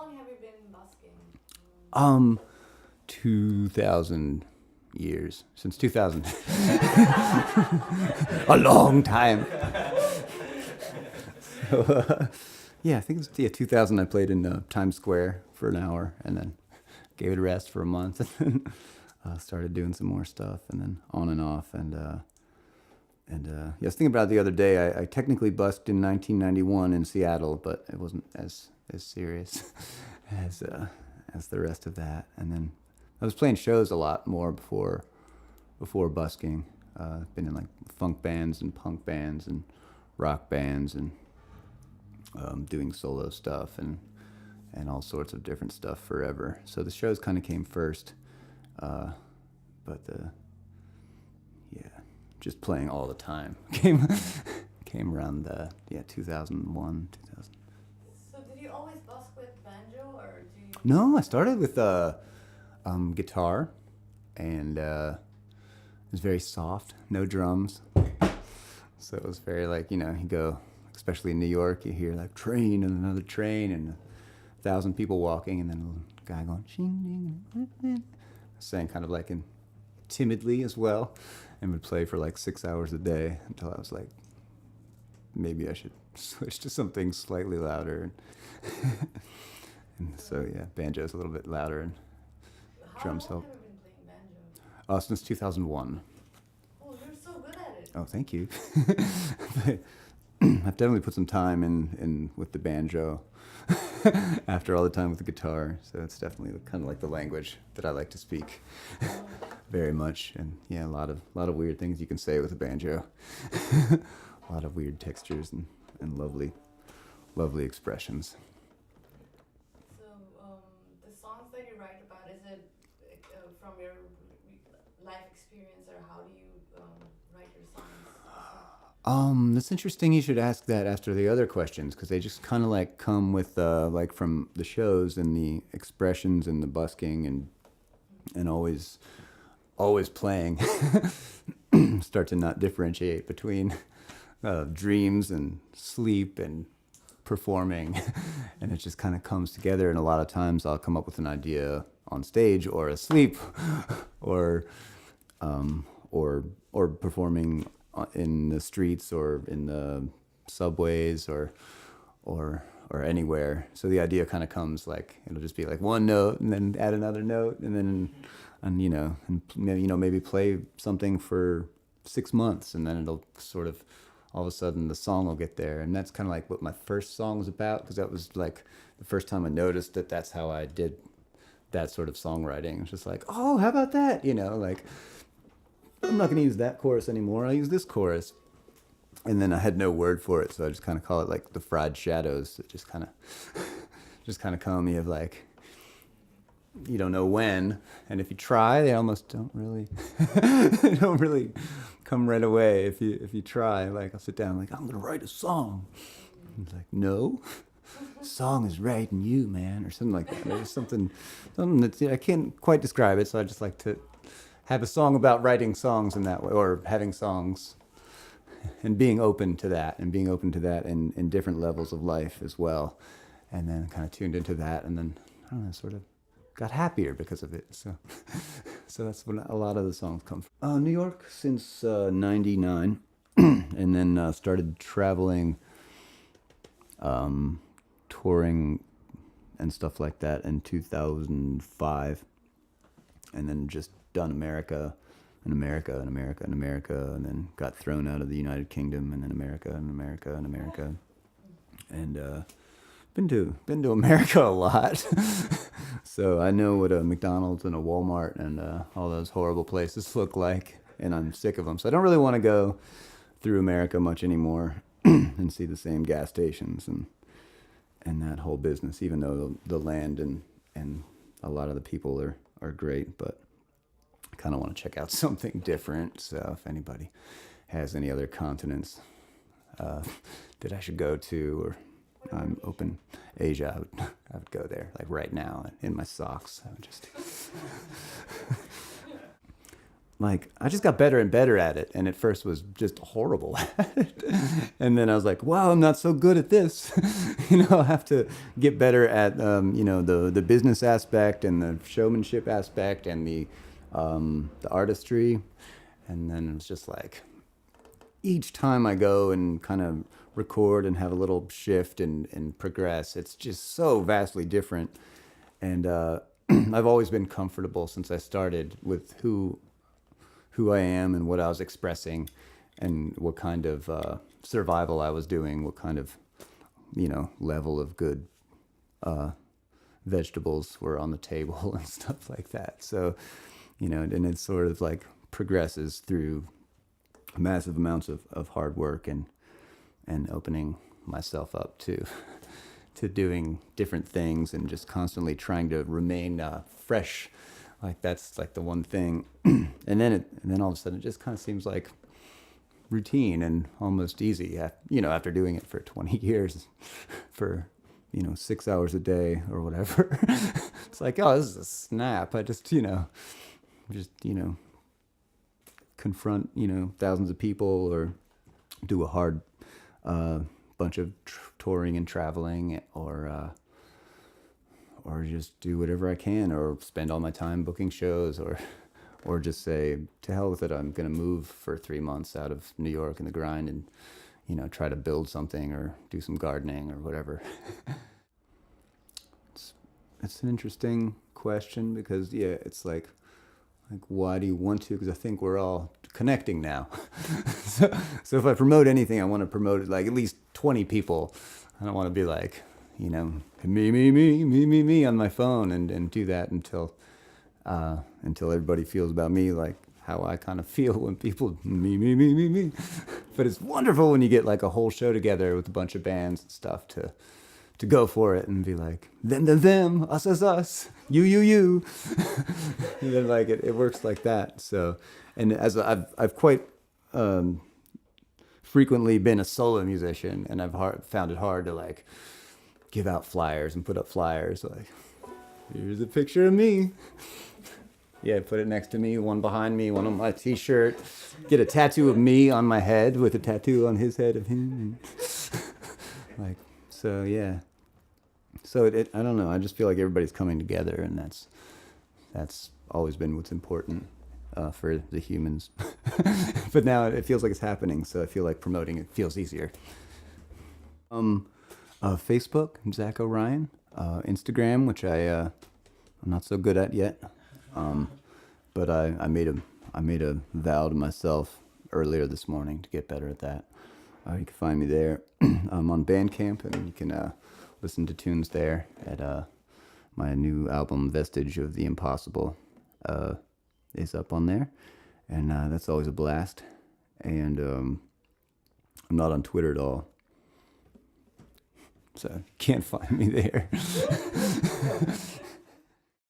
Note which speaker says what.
Speaker 1: long have you been busking?
Speaker 2: 2,000 years. Since 2000. A long time. So, yeah, I think it was 2000 I played in Times Square for an hour and then gave it a rest for a month and then started doing some more stuff and then on and off. And yeah, I was thinking about it the other day. I technically busked in 1991 in Seattle, but it wasn't as serious as the rest of that. And then I was playing shows a lot more before busking. Been in like funk bands and punk bands and rock bands and doing solo stuff and all sorts of different stuff forever. So the shows kind of came first, but yeah, just playing all the time came around the 2001 2000.
Speaker 1: So did you always busk with banjo, or do you?
Speaker 2: No, I started with guitar, and it was very soft, no drums. So it was very like, you go, especially in New York, you hear like train and another train and 1,000 people walking, and then a little guy going, shing, ding, ding, saying kind of like timidly as well, and would play for like 6 hours a day until I was like, maybe I should switch to something slightly louder. And so, yeah, banjo's a little bit louder and drums help.
Speaker 1: How long have you been playing banjo?
Speaker 2: Since 2001.
Speaker 1: Oh, you're so good at it.
Speaker 2: Oh, thank you. I've definitely put some time in with the banjo after all the time with the guitar. So it's definitely kind of like the language that I like to speak very much. And yeah, a lot of weird things you can say with a banjo. A lot of weird textures and lovely expressions.
Speaker 1: So the songs that you write about, is it from your life experience, or how do you write your songs?
Speaker 2: It's interesting you should ask that after the other questions, because they just kind of like come with like from the shows and the expressions and the busking and always playing. Start to not differentiate between dreams and sleep and performing, and it just kind of comes together. And a lot of times I'll come up with an idea on stage or asleep, or performing in the streets or in the subways or anywhere. So the idea kind of comes like, it'll just be like one note and then add another note and then maybe play something for 6 months, and then it'll sort of all of a sudden the song will get there. And that's kind of like what my first song was about, because that was like the first time I noticed that that's how I did that sort of songwriting. It's just like, oh, how about that? Like, I'm not going to use that chorus anymore. I'll use this chorus. And then I had no word for it, so I just kind of call it like the fried shadows. It just kind of come. You have like, you don't know when, and if you try, they almost don't really come right away. If you try, like I'll sit down, like I'm gonna write a song. And it's like, no, song is writing you, man, or something like that. There's something that I can't quite describe it, so I just like to have a song about writing songs in that way, or having songs, and being open to that, in different levels of life as well, and then kind of tuned into that, and then I don't know, sort of got happier because of it. So that's when a lot of the songs come from. New York since '99, and then started traveling, touring and stuff like that in 2005, and then just done America, and then got thrown out of the United Kingdom, and then America, and been to America a lot. So I know what a McDonald's and a Walmart and all those horrible places look like, and I'm sick of them. So I don't really want to go through America much anymore and see the same gas stations and that whole business, even though the land and a lot of the people are great, but I kind of want to check out something different. So if anybody has any other continents that I should go to, or I'm open. Asia, I would go there, like right now, in my socks. I would just like I just got better and better at it, and at first was just horrible at it. And then I was like, wow, I'm not so good at this. I have to get better at the business aspect and the showmanship aspect and the artistry. And then it was just like each time I go and kind of record and have a little shift and progress, it's just so vastly different. And I've always been comfortable since I started with who I am and what I was expressing and what kind of survival I was doing, what kind of, level of good vegetables were on the table and stuff like that. So, and it sort of like progresses through massive amounts of hard work and opening myself up to doing different things and just constantly trying to remain fresh. Like that's like the one thing. and then all of a sudden it just kind of seems like routine and almost easy, after doing it for 20 years for, 6 hours a day or whatever. It's like, oh, this is a snap. I just confront, thousands of people or do a hard bunch of touring and traveling or just do whatever I can or spend all my time booking shows or just say, to hell with it, I'm going to move for 3 months out of New York in the grind and, try to build something or do some gardening or whatever. It's an interesting question because, it's like why do you want to? Because I think we're all connecting now. So if I promote anything, I want to promote it like at least 20 people. I don't want to be like, me on my phone and do that until everybody feels about me like how I kind of feel when people me. But it's wonderful when you get like a whole show together with a bunch of bands and stuff to go for it and be like them, us, you. And then like it works like that. So, and as I've quite frequently been a solo musician, and I've found it hard to like give out flyers and put up flyers like, here's a picture of me. Yeah, put it next to me, one behind me, one on my t-shirt. Get a tattoo of me on my head with a tattoo on his head of him. Like, so yeah. So I don't know. I just feel like everybody's coming together, and that's always been what's important for the humans. But now it feels like it's happening, so I feel like promoting it feels easier. Facebook, Zack Orion. Instagram, which I'm not so good at yet. But I made a vow to myself earlier this morning to get better at that. You can find me there. I'm on Bandcamp, and you can listen to tunes there at my new album, Vestige of the Impossible, is up on there. And that's always a blast. And I'm not on Twitter at all, so you can't find me there.